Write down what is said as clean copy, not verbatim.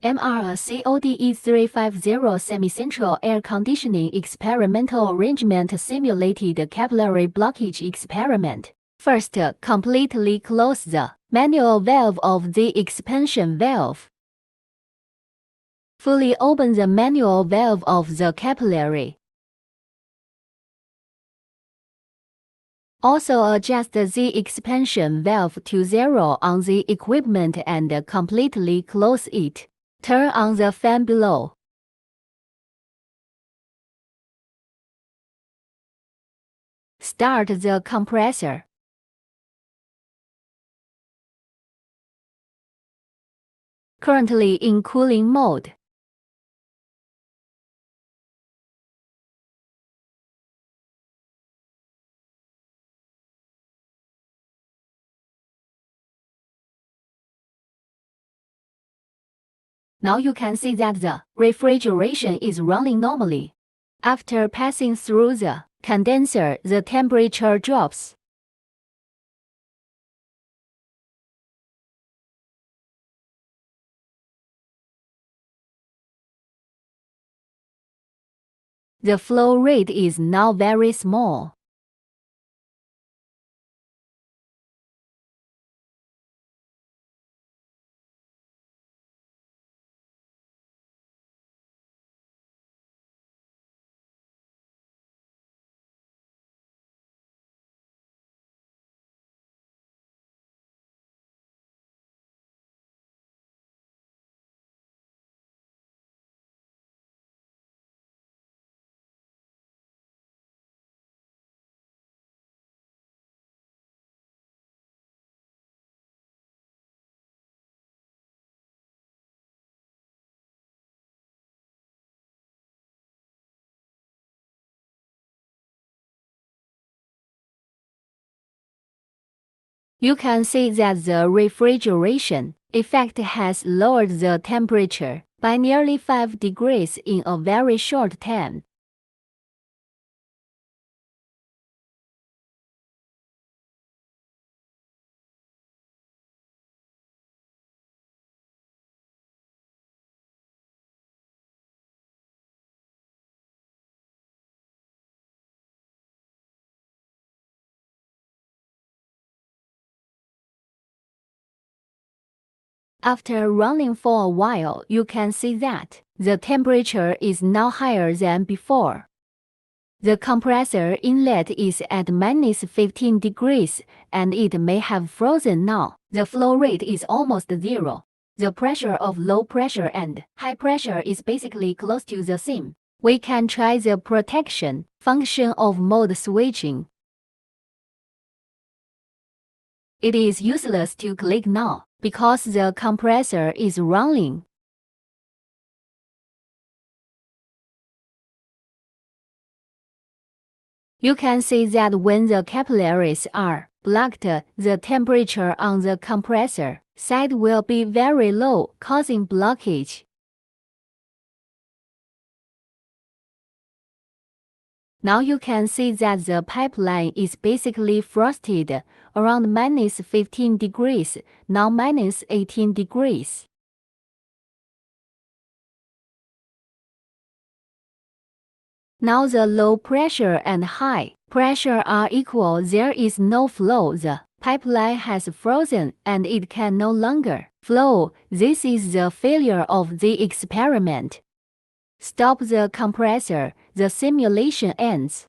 MR-CODE350 Semicentral AirConditioning Experimental Arrangement Simulated Capillary Blockage Experiment. First, completely close the manual valve of the expansion valve. Fully open the manual valve of the capillary. Also adjust the expansion valve to 0 on the equipment and completely close it. Turn on the fan below. Start the compressor. Currently in cooling mode. Now you can see that the refrigeration is running normally. After passing through the condenser, the temperature drops. The flow rate is now very small. You can see that the refrigeration effect has lowered the temperature by nearly 5 degrees in a very short time. After running for a while, you can see that the temperature is now higher than before. The compressor inlet is at -15 degrees, and it may have frozen now. The flow rate is almost 0. The pressure of low pressure and high pressure is basically close to the same. We can try the protection function of mode switching. It is useless to click now, because the compressor is running. You can see that when the capillaries are blocked, the temperature on the compressor side will be very low, causing blockage. Now you can see that the pipeline is basically frosted around -15 degrees, now -18 degrees. Now the low pressure and high pressure are equal. There is no flow. The pipeline has frozen and it can no longer flow. This is the failure of the experiment. Stop the compressor. The simulation ends.